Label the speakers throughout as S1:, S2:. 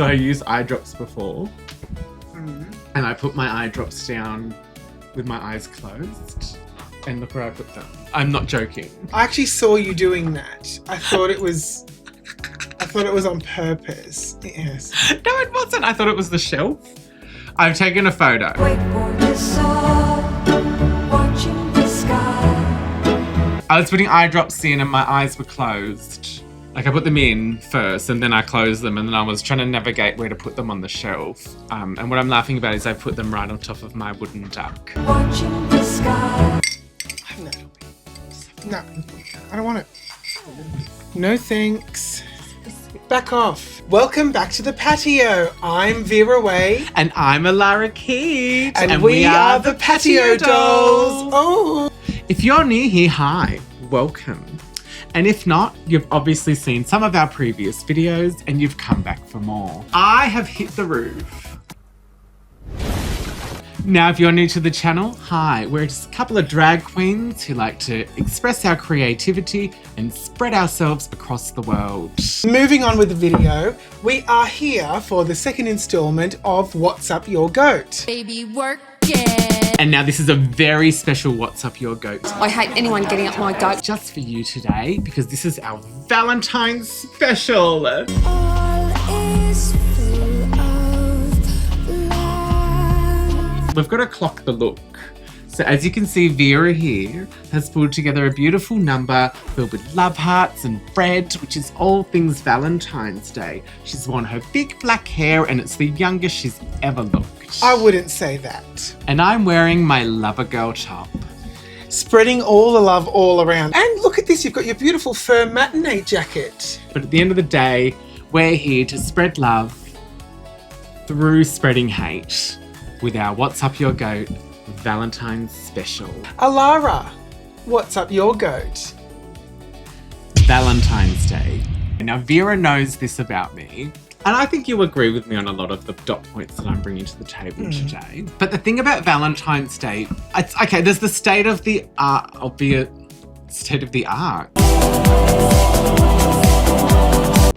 S1: So I used eye drops before. And I put my eye drops down with my eyes closed. And look where I put them. I'm not joking.
S2: I actually saw you doing that. I thought it was on purpose. Yes.
S1: No, it wasn't. I thought it was the shelf. I've taken a photo. I was putting eye drops in and my eyes were closed. Like I put them in first and then I closed them and then I was trying to navigate where to put them on the shelf. And what I'm laughing about is I put them right on top of my wooden duck.
S2: Watching the sky. No, I don't want it. No thanks. Back off. Welcome back to the patio. I'm Vera Way.
S1: And I'm Alara Keet.
S2: And we are the Patio Dollz. Oh.
S1: If you're new here, hi. Welcome. And if not, you've obviously seen some of our previous videos and you've come back for more. I have hit the roof. Now, if you're new to the channel, hi. We're just a couple of drag queens who like to express our creativity and spread ourselves across the world.
S2: Moving on with the video, we are here for the second installment of What's Up Your Goat.
S3: Baby, work it.
S1: And now this is a very special What's Up Your Goat.
S3: I hate anyone getting up my goat.
S1: Just for you today, because this is our Valentine special.
S3: All is full of love.
S1: We've got to clock the look. So as you can see, Vera here has pulled together a beautiful number filled with love hearts and bread, which is all things Valentine's Day. She's worn her big black hair and it's the youngest she's ever looked.
S2: I wouldn't say that.
S1: And I'm wearing my lover girl top.
S2: Spreading all the love all around. And look at this, you've got your beautiful fur matinee jacket.
S1: But at the end of the day, we're here to spread love through spreading hate with our What's Up Your Goat Valentine's special.
S2: Alara, what's up your goat?
S1: Valentine's Day. Now Vera knows this about me, and I think you'll agree with me on a lot of the dot points that I'm bringing to the table today. But the thing about Valentine's Day, it's okay, there's the state of the art.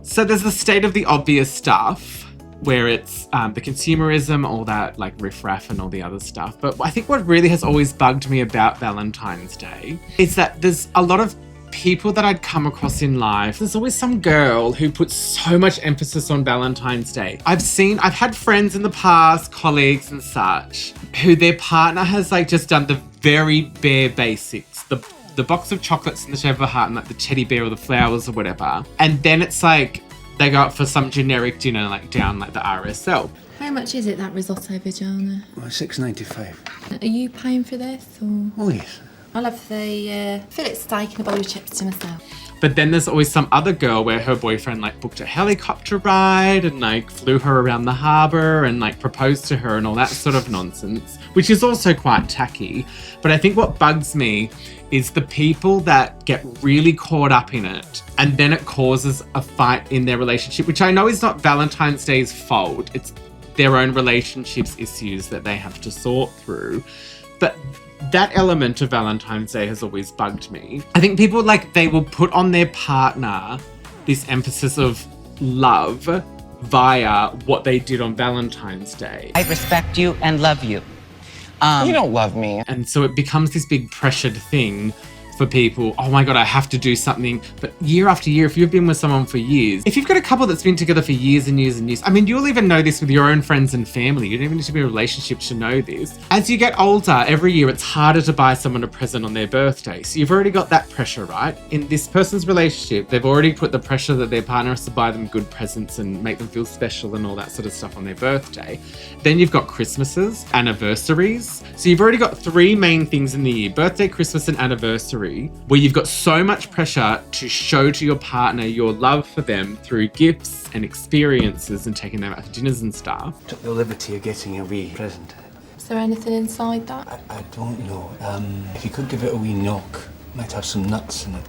S1: So there's the state of the obvious stuff, where it's the consumerism, all that like riffraff and all the other stuff. But I think what really has always bugged me about Valentine's Day is that there's a lot of people that I'd come across in life. There's always some girl who puts so much emphasis on Valentine's Day. I've had friends in the past, colleagues and such, who their partner has like just done the very bare basics. The box of chocolates in the shape of a heart and like the teddy bear or the flowers or whatever. And then it's like, they go out for some generic dinner, like down like the RSL.
S4: How much is it, that risotto vagina?
S5: Well, $6.95.
S4: Are you paying for this, or?
S5: Oh, yes.
S4: I'll have the fillet steak and a bowl of chips to myself.
S1: But then there's always some other girl where her boyfriend like booked a helicopter ride and like flew her around the harbour and like proposed to her and all that sort of nonsense, which is also quite tacky. But I think what bugs me is the people that get really caught up in it and then it causes a fight in their relationship, which I know is not Valentine's Day's fault. It's their own relationships issues that they have to sort through. But that element of Valentine's Day has always bugged me. I think people like, they will put on their partner this emphasis of love via what they did on Valentine's Day.
S6: I respect you and love you. You don't love me.
S1: And so it becomes this big pressured thing for people. Oh my God, I have to do something. But year after year, if you've been with someone for years, if you've got a couple that's been together for years and years and years, I mean, you'll even know this with your own friends and family. You don't even need to be in a relationship to know this. As you get older, every year, it's harder to buy someone a present on their birthday. So you've already got that pressure, right? In this person's relationship, they've already put the pressure that their partner has to buy them good presents and make them feel special and all that sort of stuff on their birthday. Then you've got Christmases, anniversaries. So you've already got three main things in the year: birthday, Christmas, and anniversary, where you've got so much pressure to show to your partner your love for them through gifts and experiences and taking them out to dinners and stuff.
S5: Took the liberty of getting a wee present.
S4: Is there anything inside that?
S5: I don't know. If you could give it a wee knock, might have some nuts in it.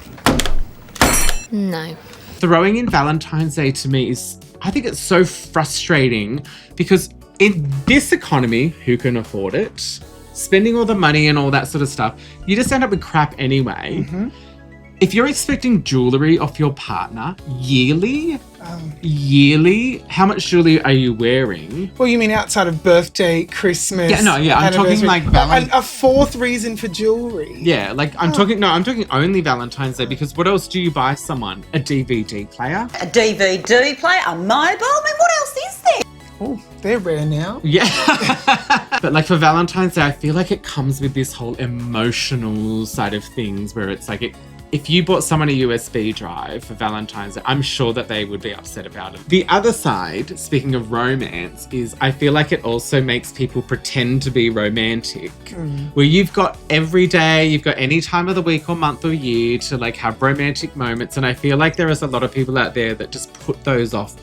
S4: No.
S1: Throwing in Valentine's Day to me is, I think it's so frustrating because in this economy, who can afford it? Spending all the money and all that sort of stuff, you just end up with crap anyway. If you're expecting jewellery off your partner yearly, Yearly? How much jewelry are you wearing?
S2: Well, you mean outside of birthday, Christmas?
S1: Yeah, no, yeah, I'm talking
S2: anniversary.
S1: like
S2: A fourth reason for jewelry.
S1: Yeah, like I'm talking only Valentine's Day, because what else do you buy someone? A DVD player?
S7: A DVD player, a mobile. I mean, what else is there?
S2: Oh, they're rare now.
S1: Yeah. But like for Valentine's Day, I feel like it comes with this whole emotional side of things where it's like if you bought someone a USB drive for Valentine's Day, I'm sure that they would be upset about it. The other side, speaking of romance, is I feel like it also makes people pretend to be romantic. Where you've got every day, you've got any time of the week or month or year to like have romantic moments. And I feel like there is a lot of people out there that just put those off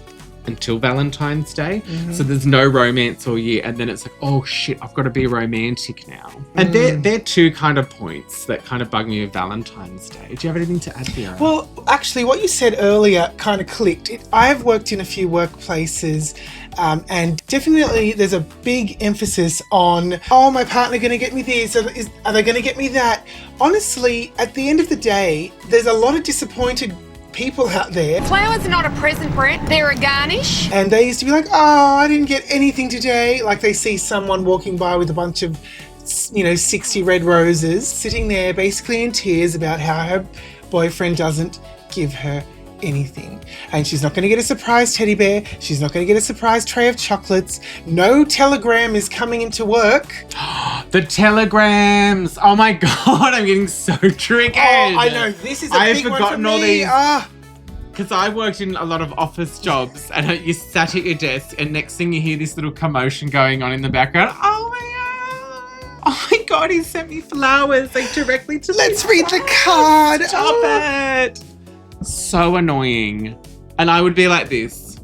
S1: until Valentine's Day. So there's no romance all year, and then it's like, oh shit, I've got to be romantic now. And they're two kind of points that kind of bug me with Valentine's Day. Do you have anything to add, Vera?
S2: Well, actually, what you said earlier kind of clicked. I've worked in a few workplaces, and definitely there's a big emphasis on, oh, my partner going to get me this? Are they going to get me that? Honestly, at the end of the day, there's a lot of disappointed people out there.
S8: Flowers are not a present, Brett. They're a garnish.
S2: And they used to be like, oh, I didn't get anything today. Like they see someone walking by with a bunch of, 60 red roses, sitting there basically in tears about how her boyfriend doesn't give her anything. And she's not going to get a surprise teddy bear. She's not going to get a surprise tray of chocolates. No telegram is coming into work.
S1: The telegrams! Oh my god, I'm getting so triggered.
S2: Oh, I know. This is a big one for me.
S1: All these. Because I worked in a lot of office jobs, and you sat at your desk, and next thing you hear this little commotion going on in the background. Oh my god, he sent me flowers, like directly to
S2: Let's read the card.
S1: Stop it. So annoying. And I would be like this.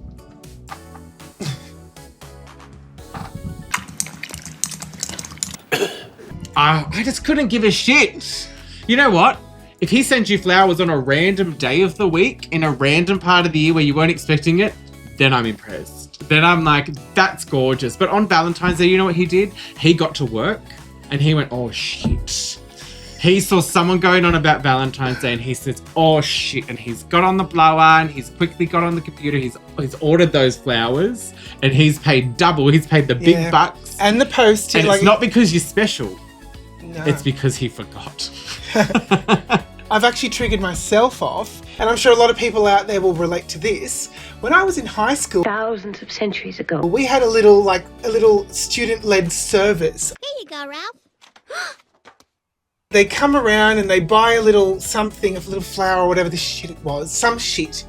S1: I just couldn't give a shit. You know what? If he sends you flowers on a random day of the week in a random part of the year where you weren't expecting it, then I'm impressed. Then I'm like, that's gorgeous. But on Valentine's Day, you know what he did? He got to work and he went, oh shit. He saw someone going on about Valentine's Day and he says, oh shit. And he's got on the blower and he's quickly got on the computer. He's ordered those flowers and he's paid double. He's paid the big bucks.
S2: And the post.
S1: And it's not because you're special.
S2: No.
S1: It's because he forgot.
S2: I've actually triggered myself off, and I'm sure a lot of people out there will relate to this. When I was in high school,
S9: thousands of centuries ago,
S2: we had a little student-led service.
S3: Here you go, Ralph.
S2: They come around and they buy a little something, a little flower or whatever the shit it was, some shit.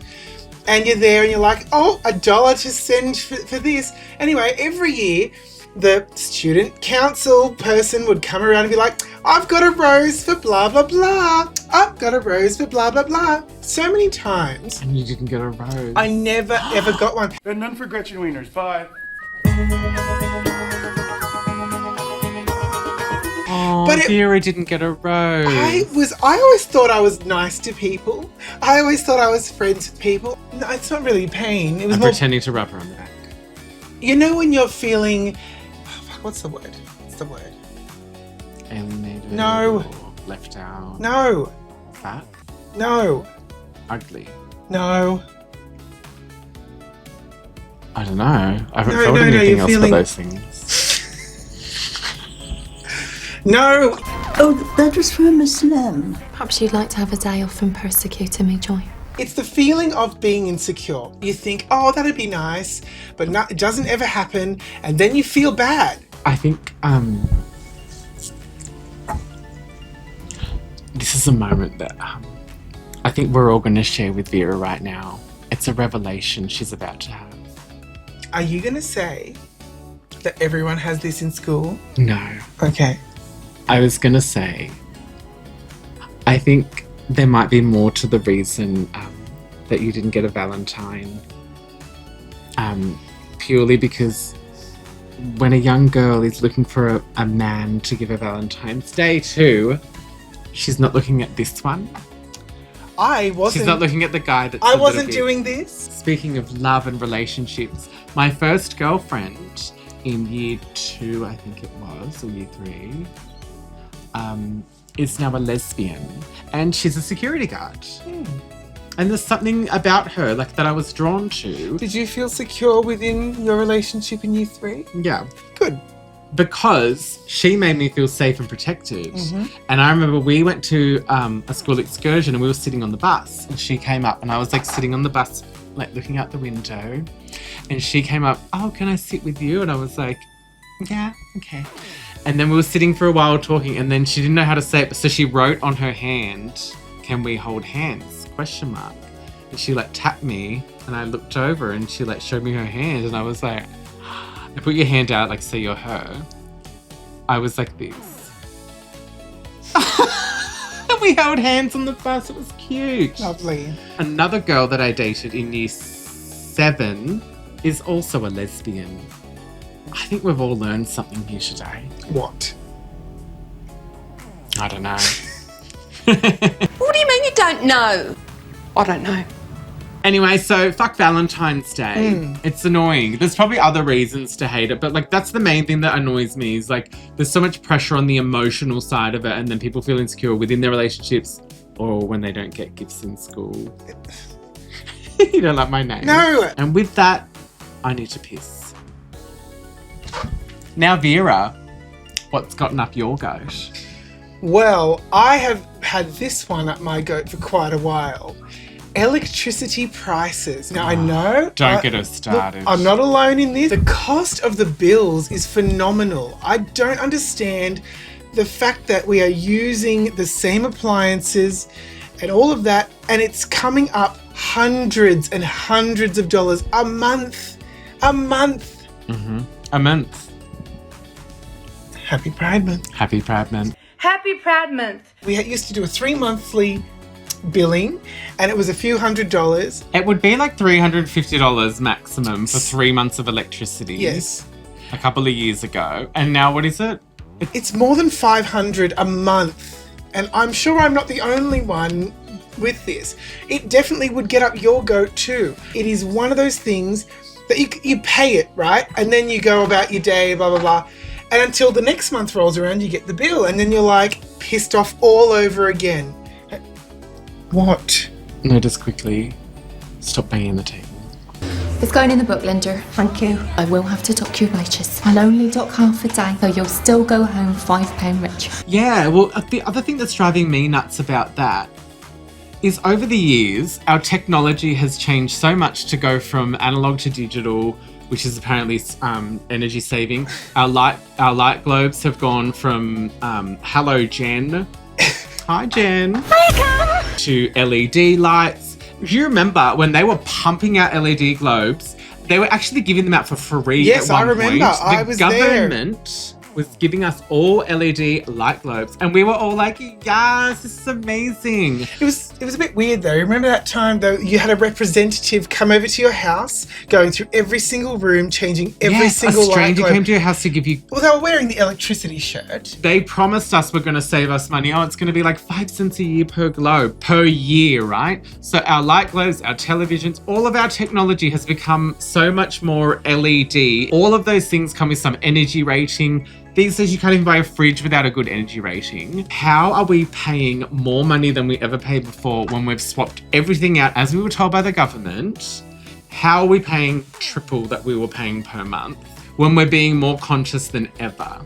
S2: And you're there and you're like, oh, $1 to send for this. Anyway, every year, the student council person would come around and be like, I've got a rose for blah, blah, blah. I've got a rose for blah, blah, blah. So many times.
S1: And you didn't get a rose.
S2: I never, ever got one.
S10: And none for Gretchen Wieners. Bye.
S1: Oh,
S2: But
S1: Vera didn't get a rose.
S2: I always thought I was nice to people. I always thought I was friends with people. No, it's not really pain. It was
S1: I'm
S2: more,
S1: pretending to rub her on the back.
S2: you know, when you're feeling, what's the word? What's the word?
S1: Alienated.
S2: No.
S1: Or left out.
S2: No.
S1: Fat.
S2: No.
S1: Ugly.
S2: No.
S1: I don't know. I haven't
S2: No,
S1: felt
S2: no,
S1: anything
S2: you're
S1: else
S2: feeling-
S1: for those things.
S2: No.
S9: oh, that was from Islam.
S4: Perhaps you'd like to have a day off from persecuting me, Joy.
S2: It's the feeling of being insecure. You think, oh, that'd be nice, but no, it doesn't ever happen, and then you feel bad.
S1: I think this is a moment that I think we're all going to share with Vera right now. It's a revelation she's about to have.
S2: Are you going to say that everyone has this in school?
S1: No.
S2: Okay.
S1: I was going to say, I think there might be more to the reason that you didn't get a Valentine. Purely because when a young girl is looking for a man to give a Valentine's Day to, she's not looking at this one. She's not looking at the guy that's
S2: I
S1: a little
S2: wasn't
S1: bit-
S2: doing this.
S1: Speaking of love and relationships, my first girlfriend in year 2, I think it was, or year 3, is now a lesbian, and she's a security guard. And there's something about her, like, that I was drawn to.
S2: Did you feel secure within your relationship in year 3?
S1: Yeah.
S2: Good.
S1: Because she made me feel safe and protected. And I remember we went to a school excursion and we were sitting on the bus and she came up and I was like sitting on the bus, like looking out the window, and she came up, oh, can I sit with you? And I was like, yeah, okay. And then we were sitting for a while talking and then she didn't know how to say it, so she wrote on her hand, can we hold hands? ? And she like tapped me and I looked over and she like showed me her hand and I was like, I put your hand out, like, say you're her. I was like this. We held hands on the bus. It was cute.
S2: Lovely.
S1: Another girl that I dated in year 7 is also a lesbian. I think we've all learned something here today.
S2: What?
S1: I don't know.
S7: What do you mean you don't know?
S8: I don't know.
S1: Anyway, so fuck Valentine's Day. It's annoying. There's probably other reasons to hate it, but like that's the main thing that annoys me is like there's so much pressure on the emotional side of it and then people feel insecure within their relationships or when they don't get gifts in school. You don't like my name?
S2: No.
S1: And with that, I need to piss. Now, Vera, what's gotten up your goat?
S2: Well, I have had this one up my goat for quite a while. Electricity prices. Now, I know...
S1: Don't get us started.
S2: Look, I'm not alone in this. The cost of the bills is phenomenal. I don't understand the fact that we are using the same appliances and all of that, and it's coming up hundreds and hundreds of dollars a month. A month.
S1: A month.
S2: Happy Pride Month.
S1: Happy Pride Month.
S7: Happy Pride Month.
S2: We used to do a 3-monthly billing and it was a few $100s.
S1: It would be like $350 maximum for 3 months of electricity.
S2: Yes.
S1: A couple of years ago. And now what is it?
S2: It's more than $500 a month. And I'm sure I'm not the only one with this. It definitely would get up your goat too. It is one of those things that you pay it, right? And then you go about your day, blah, blah, blah. And until the next month rolls around, you get the bill. And then you're like pissed off all over again. What?
S1: No, just quickly stop banging the table.
S4: It's going in the book, Linda. Thank you. I will have to dock your wages. I'll only dock half a day, so you'll still go home £5 richer.
S1: Yeah, well, the other thing that's driving me nuts about that is over the years, our technology has changed so much to go from analog to digital, which is apparently energy saving. Our light globes have gone from halogen. Hi, Jen. Hi, to LED lights. If you remember when they were pumping out LED globes, they were actually giving them out for free.
S2: Yes,
S1: at one
S2: I remember.
S1: Point.
S2: I was
S1: there. The government was giving us all LED light globes, and we were all like, "Yes, this is amazing."
S2: It was a bit weird though. Remember that time though you had a representative come over to your house, going through every single room, changing every single light globe.
S1: A stranger came to your house to give you.
S2: Well, they were wearing the electricity shirt.
S1: They promised us we're going to save us money. Oh, it's going to be like 5 cents a year per globe per year, right? So our light globes, our televisions, all of our technology has become so much more LED. All of those things come with some energy rating. These days you can't even buy a fridge without a good energy rating. How are we paying more money than we ever paid before when we've swapped everything out as we were told by the government? How are we paying triple that we were paying per month when we're being more conscious than ever?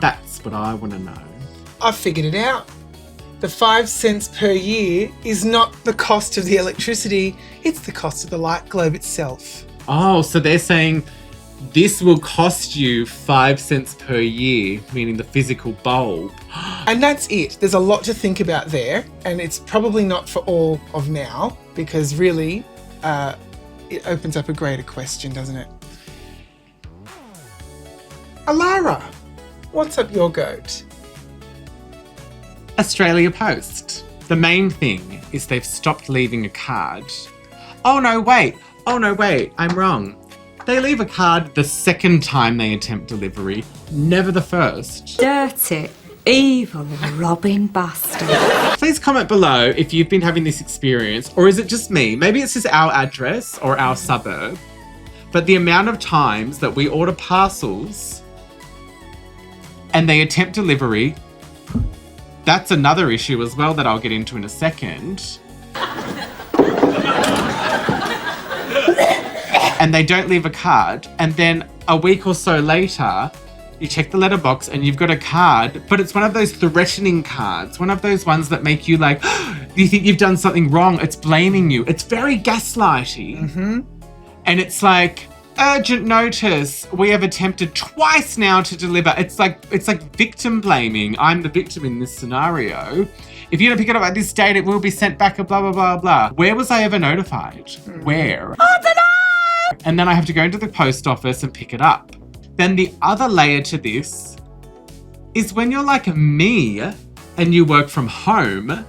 S1: That's what I want to know.
S2: I figured it out. The 5 cents per year is not the cost of the electricity, it's the cost of the light globe itself.
S1: Oh, so they're saying this will cost you 5 cents per year, meaning the physical bulb.
S2: And that's it. There's a lot to think about there, and it's probably not for all of now, because really, it opens up a greater question, doesn't it? Alara, what's up your goat?
S1: Australia Post. The main thing is they've stopped leaving a card. Oh no, wait, I'm wrong. They leave a card the second time they attempt delivery, never the first.
S7: Dirty, evil, robbing bastard.
S1: Please comment below if you've been having this experience, or is it just me? Maybe it's just our address or our suburb. But the amount of times that we order parcels and they attempt delivery, that's another issue as well that I'll get into in a second. and they don't leave a card. And then a week or so later, you check the letterbox and you've got a card, but it's one of those threatening cards. One of those ones that make you like, you think you've done something wrong. It's blaming you. It's very gaslighty.
S2: Mm-hmm.
S1: And it's like, urgent notice. We have attempted twice now to deliver. It's like victim blaming. I'm the victim in this scenario. If you don't pick it up at this date, it will be sent back, blah, blah, blah, blah. Where was I ever notified? Where?
S7: I don't know!
S1: And then I have to go into the post office and pick it up. Then the other layer to this is when you're like me and you work from home,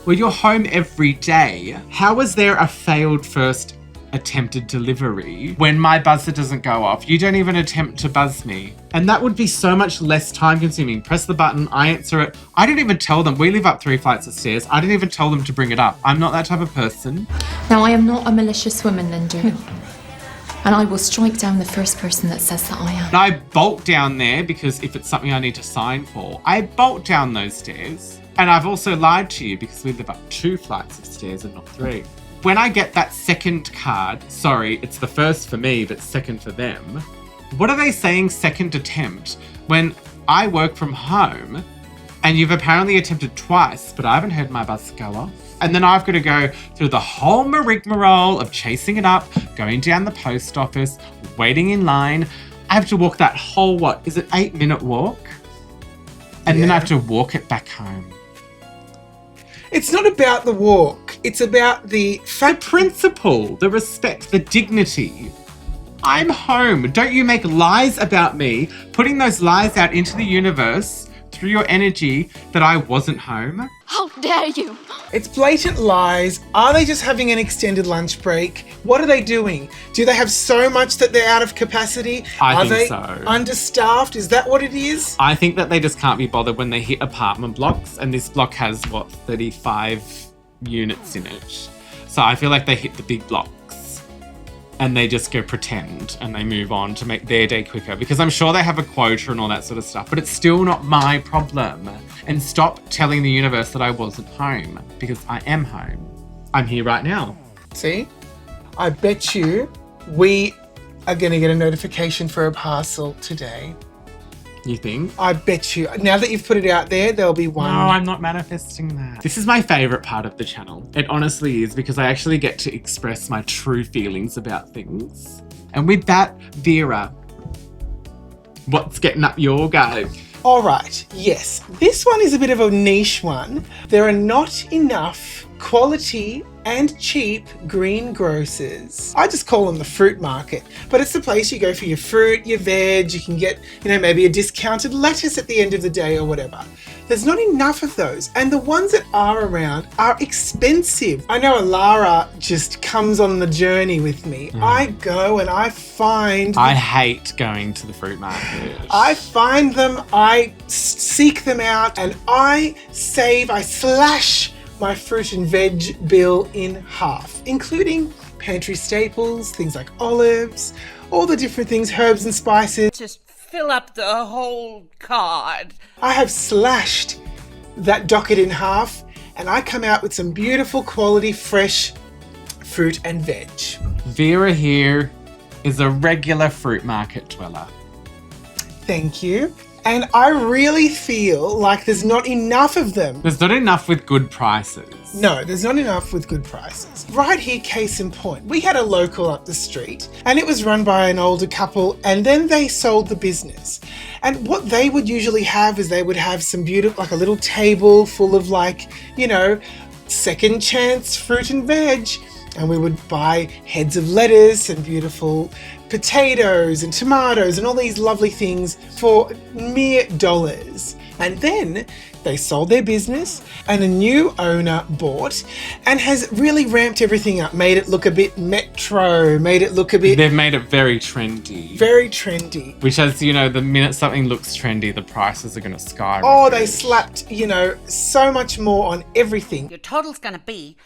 S1: well, you're home every day. How is there a failed first attempted delivery when my buzzer doesn't go off? You don't even attempt to buzz me. And that would be so much less time consuming. Press the button, I answer it. I didn't even tell them. We live up 3 flights of stairs. I didn't even tell them to bring it up. I'm not that type of person.
S4: Now, I am not a malicious woman, Linda. And I will strike down the first person that says that I am.
S1: And I bolt down there because if it's something I need to sign for, I bolt down those stairs. And I've also lied to you because we live up 2 flights of stairs and not 3. When I get that second card, sorry, it's the first for me, but second for them. What are they saying second attempt when I work from home and you've apparently attempted twice, but I haven't heard my buzz go off? And then I've got to go through the whole rigmarole of chasing it up, going down the post office, waiting in line. I have to walk that whole, 8-minute walk? And then I have to walk it back home.
S2: It's not about the walk. It's about the
S1: principle, the respect, the dignity. I'm home. Don't you make lies about me, putting those lies out into the universe through your energy that I wasn't home.
S3: How dare you?
S2: It's blatant lies. Are they just having an extended lunch break? What are they doing? Do they have so much that they're out of capacity?
S1: I think
S2: Are they
S1: so.
S2: understaffed? Is that what it is?
S1: I think that they just can't be bothered when they hit apartment blocks, and this block has, 35 units in it. So I feel like they hit the big blocks and they just go pretend and they move on to make their day quicker, because I'm sure they have a quota and all that sort of stuff, but it's still not my problem. And stop telling the universe that I wasn't home, because I am home. I'm here right now.
S2: See? I bet you we are going to get a notification for a parcel today.
S1: You think?
S2: I bet you. Now that you've put it out there, there'll be one.
S1: No, I'm not manifesting that. This is my favourite part of the channel. It honestly is, because I actually get to express my true feelings about things. And with that, Vera, what's getting up your go?
S2: All right, yes. This one is a bit of a niche one. There are not enough quality and cheap greengrocers. I just call them the fruit market, but it's the place you go for your fruit, your veg. You can get, maybe a discounted lettuce at the end of the day or whatever. There's not enough of those, and the ones that are around are expensive. I know Alara just comes on the journey with me. I go and I find...
S1: I hate going to the fruit market.
S2: I find them, I seek them out, and I slash my fruit and veg bill in half, including pantry staples, things like olives, all the different things, herbs and spices.
S7: Just fill up the whole card.
S2: I have slashed that docket in half, and I come out with some beautiful quality fresh fruit and veg.
S1: Vera here is a regular fruit market dweller.
S2: Thank you. And I really feel like there's not enough of them.
S1: There's not enough with good prices.
S2: No, there's not enough with good prices. Right here, case in point. We had a local up the street, and it was run by an older couple, and then they sold the business. And what they would usually have is they would have some beautiful, like a little table full of second chance fruit and veg. And we would buy heads of lettuce and beautiful potatoes and tomatoes and all these lovely things for mere dollars. And then they sold their business, and a new owner bought and has really ramped everything up, made it look a bit metro, made it look a bit...
S1: They've made it very trendy.
S2: Very trendy.
S1: Which has, the minute something looks trendy, the prices are going to skyrocket.
S2: Oh, they slapped, so much more on everything.
S7: Your total's gonna be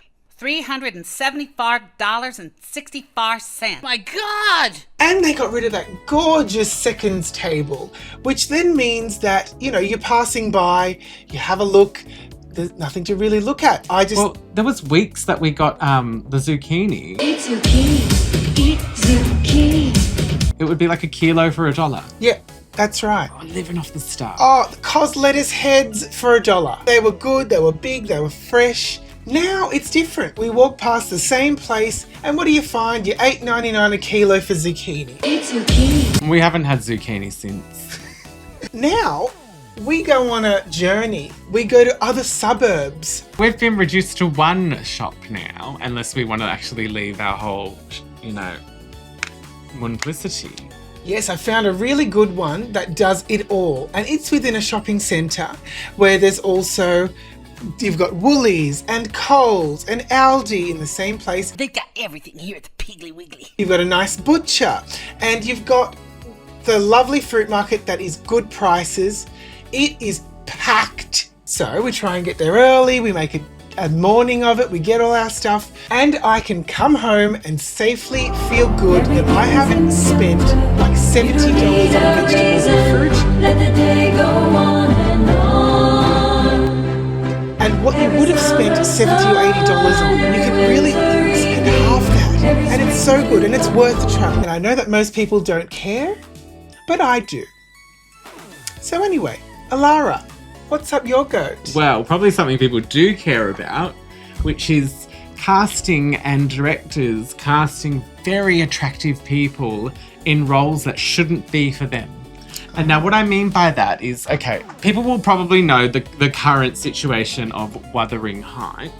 S7: $374.64. My God!
S2: And they got rid of that gorgeous seconds table, which then means that, you're passing by, you have a look, there's nothing to really look at.
S1: Well, there was weeks that we got the zucchini.
S9: Eat zucchini. Eat zucchini.
S1: It would be like a kilo for $1.
S2: Yeah, that's right.
S1: Oh, living off the star.
S2: Oh, the cos lettuce heads for $1. They were good, they were big, they were fresh. Now it's different. We walk past the same place and what do you find? You're $8.99 a kilo for zucchini.
S9: It's zucchini.
S1: We haven't had zucchini since.
S2: Now, we go on a journey. We go to other suburbs.
S1: We've been reduced to one shop now, unless we want to actually leave our whole, multiplicity.
S2: Yes, I found a really good one that does it all. And it's within a shopping centre where there's also, you've got Woolies and Coles and Aldi in the same place.
S7: They've got everything here at the Piggly Wiggly.
S2: You've got a nice butcher and you've got the lovely fruit market that is good prices. It is packed. So we try and get there early. We make a morning of it. We get all our stuff and I can come home and safely feel good that I haven't spent like $70 on vegetables and fruit.
S9: Let the day go on and on.
S2: And what you would have spent $70 or $80 on, you can really spend half that. And it's so good and it's worth the trouble. And I know that most people don't care, but I do. So anyway, Alara, what's up your goat?
S1: Well, probably something people do care about, which is casting and directors casting very attractive people in roles that shouldn't be for them. And now what I mean by that is, okay, people will probably know the current situation of Wuthering Heights,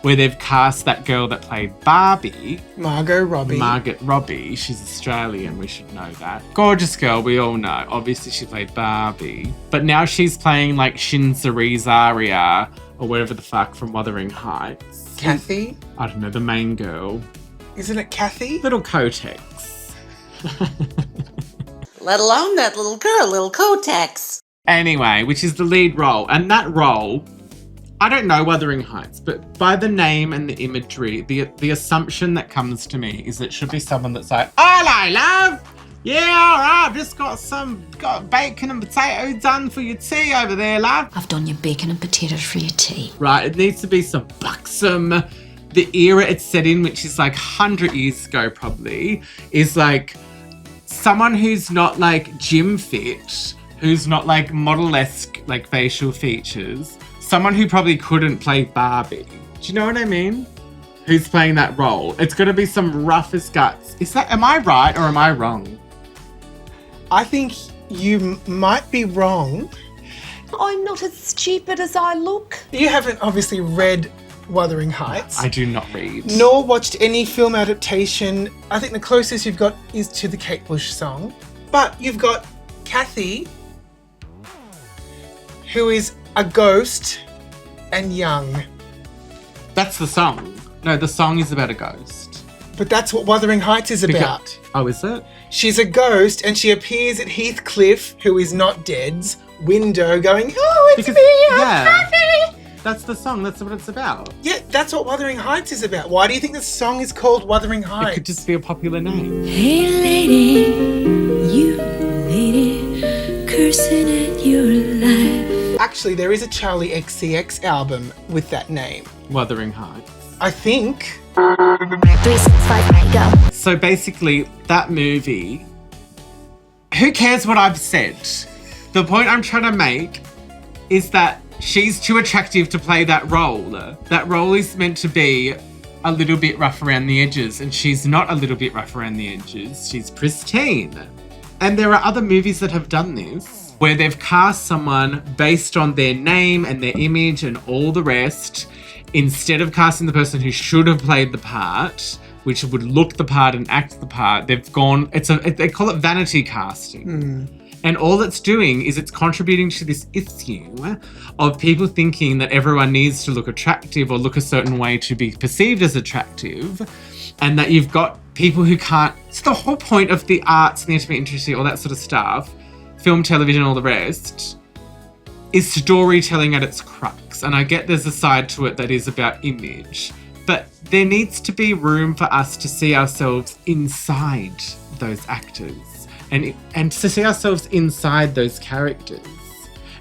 S1: where they've cast that girl that played Barbie.
S2: Margot
S1: Robbie. She's Australian, we should know that. Gorgeous girl, we all know. Obviously she played Barbie. But now she's playing like Shinzari Zaria, or whatever the fuck from Wuthering Heights.
S2: Kathy?
S1: I don't know, the main girl.
S2: Isn't it Kathy?
S1: Little Kotex.
S7: Let alone that little girl, little Kotex.
S1: Anyway, which is the lead role. And that role, I don't know Wuthering Heights, but by the name and the imagery, the assumption that comes to me is it should be someone that's like, hello, love. Yeah, all right, I've just got bacon and potato done for your tea over there, love.
S4: I've done your bacon and potatoes for your tea.
S1: Right, it needs to be some buxom. The era it's set in, which is like 100 years ago probably, is like someone who's not like gym fit, who's not like model-esque like facial features. Someone who probably couldn't play Barbie. Do you know what I mean? Who's playing that role? It's got to be some rough as guts. Am I right or am I wrong?
S2: I think you might be wrong.
S7: I'm not as stupid as I look.
S2: You haven't obviously read Wuthering Heights.
S1: I do not read.
S2: Nor watched any film adaptation. I think the closest you've got is to the Kate Bush song. But you've got Kathy, who is a ghost and young.
S1: That's the song. No, the song is about a ghost.
S2: But that's what Wuthering Heights is about.
S1: Oh, is it?
S2: She's a ghost and she appears at Heathcliff, who is not dead's window going, oh, it's me, I'm Kathy.
S1: That's the song. That's what it's about.
S2: Yeah, that's what Wuthering Heights is about. Why do you think the song is called Wuthering Heights?
S1: It could just be a popular name.
S9: Hey lady, you lady, cursing at your life.
S2: Actually, there is a Charlie XCX album with that name.
S1: Wuthering Heights.
S2: I think.
S3: 3, 6, 5, 8, go.
S1: So basically, that movie, who cares what I've said? The point I'm trying to make is that she's too attractive to play that role. That role is meant to be a little bit rough around the edges, and she's not a little bit rough around the edges. She's pristine. And there are other movies that have done this, where they've cast someone based on their name and their image and all the rest, instead of casting the person who should have played the part, which would look the part and act the part. They've gone, they call it vanity casting. And all it's doing is it's contributing to this issue of people thinking that everyone needs to look attractive or look a certain way to be perceived as attractive, and that you've got people who can't. It's the whole point of the arts and the entertainment industry, all that sort of stuff, film, television, all the rest, is storytelling at its crux. And I get there's a side to it that is about image, but there needs to be room for us to see ourselves inside those actors. And to see ourselves inside those characters.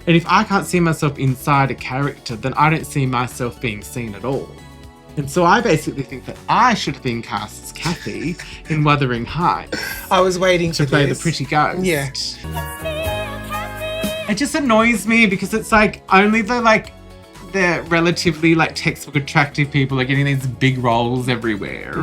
S1: And if I can't see myself inside a character, then I don't see myself being seen at all. And so I basically think that I should have been cast as Kathy in Wuthering Heights.
S2: I was waiting
S1: to play the pretty ghost.
S2: Yeah.
S1: It just annoys me because it's like only the relatively like textbook attractive people are getting these big roles everywhere,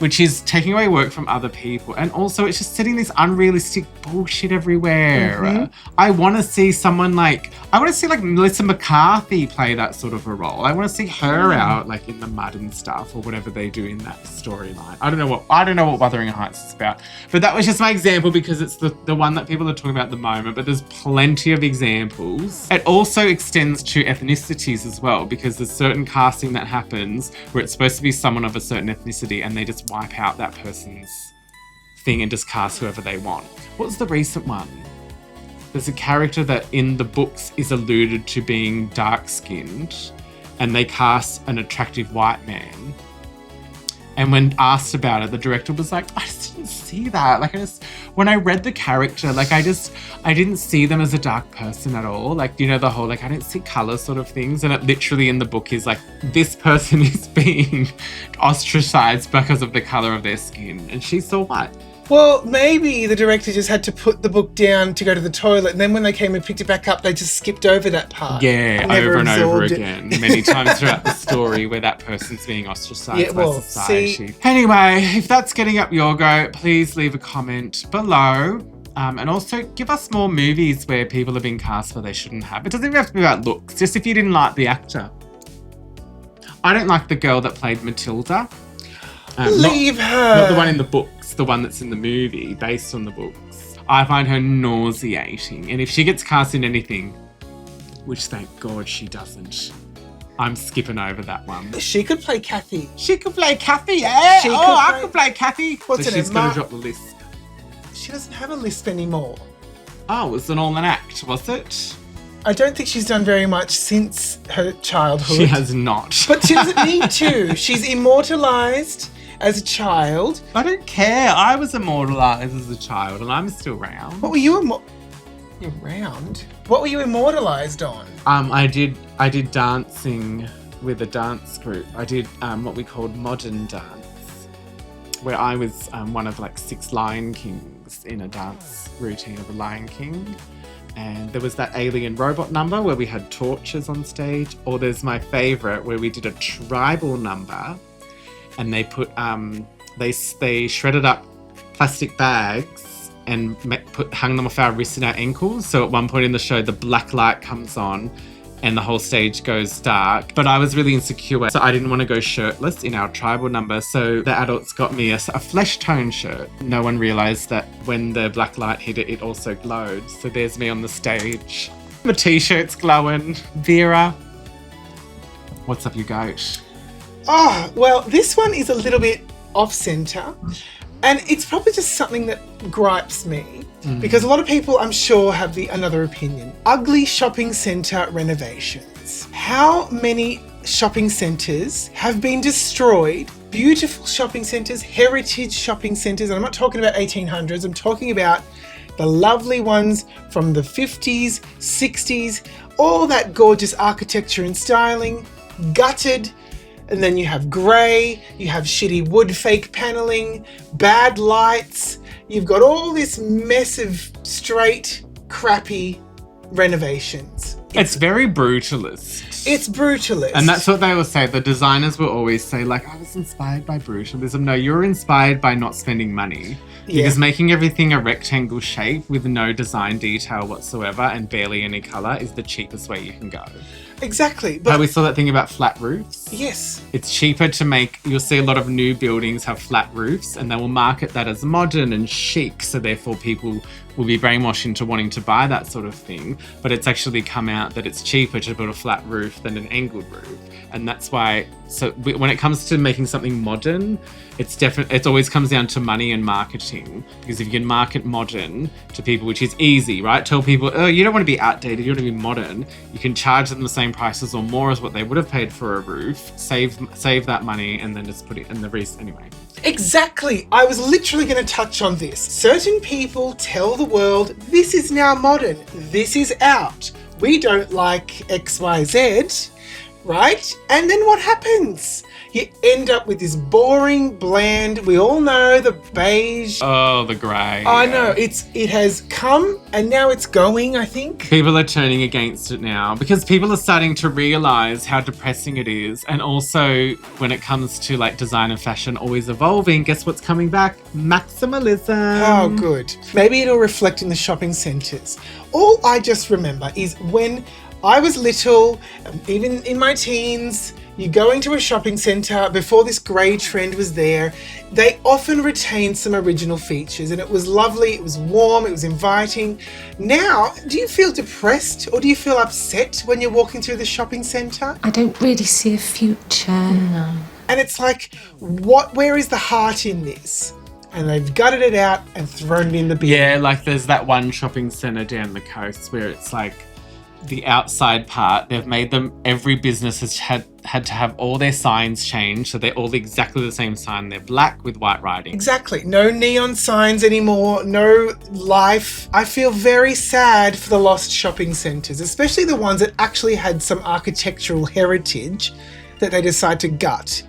S1: which is taking away work from other people. And also it's just setting this unrealistic bullshit everywhere. I want to see someone like Melissa McCarthy play that sort of a role. I want to see her out like in the mud and stuff or whatever they do in that storyline. I don't know what Wuthering Heights is about, but that was just my example because it's the one that people are talking about at the moment, but there's plenty of examples. It also extends to ethnicities as well, because there's certain casting that happens where it's supposed to be someone of a certain ethnicity and they just wipe out that person's thing and just cast whoever they want. What was the recent one? There's a character that in the books is alluded to being dark-skinned and they cast an attractive white man. And when asked about it, the director was like, I just didn't see that. Like, when I read the character, like, I didn't see them as a dark person at all. Like, you know, the whole, like, I didn't see colour sort of things. And it literally in the book is like, this person is being ostracized because of the colour of their skin. And she's so white.
S2: Well, maybe the director just had to put the book down to go to the toilet, and then when they came and picked it back up, they just skipped over that part.
S1: Yeah, over and over again. Many times throughout the story where that person's being ostracized by society. Anyway, if that's getting up your goat, please leave a comment below. And also give us more movies where people have been cast where they shouldn't have. It doesn't even have to be about looks, just if you didn't like the actor. I don't like the girl that played Matilda.
S2: Leave her!
S1: Not the one in the books, the one that's in the movie, based on the books. I find her nauseating. And if she gets cast in anything, which thank God she doesn't, I'm skipping over that one.
S2: She could play Kathy.
S1: She could play Kathy, yeah! I could play Kathy.
S2: What's
S1: so
S2: her name?
S1: She's going to drop the lisp.
S2: She doesn't have a lisp anymore.
S1: Oh, it was all an act, was it?
S2: I don't think she's done very much since her childhood.
S1: She has not.
S2: But she doesn't need to. She's immortalised as a child.
S1: I don't care. I was immortalised as a child and I'm still around.
S2: What were you around? What were you immortalised on?
S1: I did dancing with a dance group. I did what we called modern dance, where I was one of like 6 Lion Kings in a dance routine of a Lion King. And there was that alien robot number where we had torches on stage. Or there's my favourite where we did a tribal number and they put they shredded up plastic bags and hung them off our wrists and our ankles. So at one point in the show, the black light comes on and the whole stage goes dark. But I was really insecure, so I didn't want to go shirtless in our tribal number. So the adults got me a flesh tone shirt. No one realised that when the black light hit it, it also glowed. So there's me on the stage. My t-shirt's glowing. Vera, what's up, you goat?
S2: Oh, well, this one is a little bit off-centre. And it's probably just something that gripes me. Because a lot of people, I'm sure, have another opinion. Ugly shopping centre renovations. How many shopping centres have been destroyed? Beautiful shopping centres, heritage shopping centres. And I'm not talking about 1800s. I'm talking about the lovely ones from the 50s, 60s. All that gorgeous architecture and styling. Gutted. And then you have grey, you have shitty wood fake panelling, bad lights. You've got all this mess of straight, crappy renovations.
S1: It's very brutalist.
S2: It's brutalist.
S1: And that's what they will say. The designers will always say, like, I was inspired by brutalism. No, you're inspired by not spending money. Because making everything a rectangle shape with no design detail whatsoever and barely any colour is the cheapest way you can go.
S2: Exactly. But
S1: we saw that thing about flat roofs.
S2: Yes.
S1: It's cheaper to make, you'll see a lot of new buildings have flat roofs and they will market that as modern and chic. So therefore people will be brainwashed into wanting to buy that sort of thing. But it's actually come out that it's cheaper to build a flat roof than an angled roof. And that's why, so when it comes to making something modern, it always comes down to money and marketing. Because if you can market modern to people, which is easy, right? Tell people, oh, you don't want to be outdated, you want to be modern. You can charge them the same prices or more as what they would have paid for a roof, save that money, and then just put it in the rest anyway. Exactly.
S2: I was literally going to touch on this. Certain people tell the world, this is now modern, this is out. We don't like XYZ. right? And then what happens? You end up with this boring, bland, we all know the beige.
S1: Oh, the grey.
S2: I know, it has come and now it's going, I think.
S1: People are turning against it now because people are starting to realise how depressing it is. And also when it comes to like design and fashion always evolving, guess what's coming back? Maximalism.
S2: Oh, good. Maybe it'll reflect in the shopping centres. All I just remember is when I was little, even in my teens, you go into a shopping centre, before this grey trend was there, they often retained some original features and it was lovely, it was warm, it was inviting. Now, do you feel depressed or do you feel upset when you're walking through the shopping centre?
S4: I don't really see a future. No.
S2: And it's like, where is the heart in this? And they've gutted it out and thrown it in the bin.
S1: Yeah, like there's that one shopping centre down the coast where it's like the outside part, they've made them, every business has had to have all their signs changed so they're all exactly the same sign. They're black with white writing.
S2: Exactly. No neon signs anymore, no life. I feel very sad for the lost shopping centres, especially the ones that actually had some architectural heritage that they decide to gut.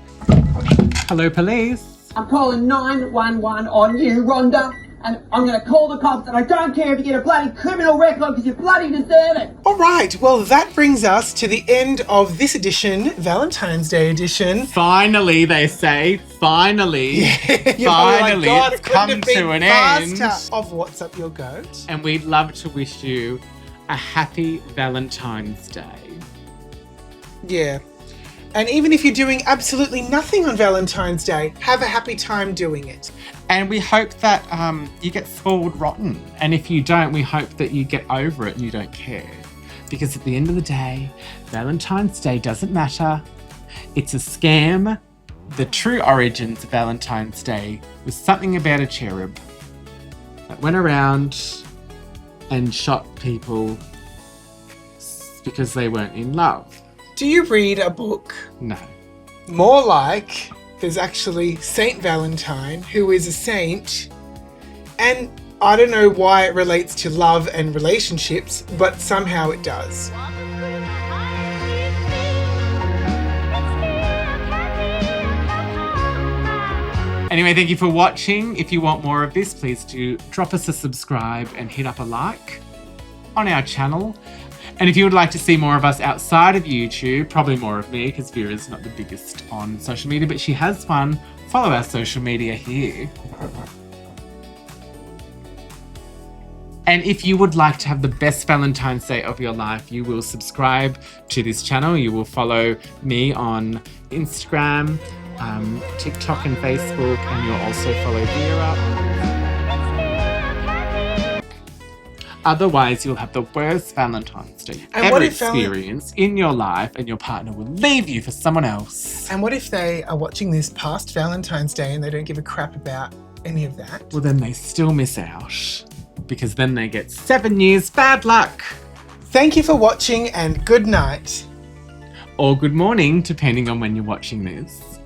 S1: Hello, police.
S7: I'm calling 911 on you, Rhonda. And I'm going to call the cops, and I don't care if you get a bloody criminal record because you bloody deserve it.
S2: All right, well, that brings us to the end of this edition, Valentine's Day edition.
S1: Finally, they say. Finally.
S2: Yeah,
S1: finally,
S2: oh my God,
S1: it's come to an end.
S2: Of What's Up Your Goat.
S1: And we'd love to wish you a happy Valentine's Day.
S2: Yeah. And even if you're doing absolutely nothing on Valentine's Day, have a happy time doing it.
S1: And we hope that you get spoiled rotten. And if you don't, we hope that you get over it and you don't care. Because at the end of the day, Valentine's Day doesn't matter. It's a scam. The true origins of Valentine's Day was something about a cherub that went around and shot people because they weren't in love.
S2: Do you read a book?
S1: No.
S2: More like there's actually Saint Valentine, who is a saint, and I don't know why it relates to love and relationships, but somehow it does.
S1: Anyway, thank you for watching. If you want more of this, please do drop us a subscribe and hit up a like on our channel. And if you would like to see more of us outside of YouTube, probably more of me, because Vera's not the biggest on social media, but she has one. Follow our social media here. And if you would like to have the best Valentine's Day of your life, you will subscribe to this channel. You will follow me on Instagram, TikTok and Facebook, and you'll also follow Vera. Otherwise, you'll have the worst Valentine's Day ever experience in your life, and your partner will leave you for someone else.
S2: And what if they are watching this past Valentine's Day and they don't give a crap about any of that?
S1: Well, then they still miss out, because then they get 7 years bad luck.
S2: Thank you for watching, and good night.
S1: Or good morning, depending on when you're watching this.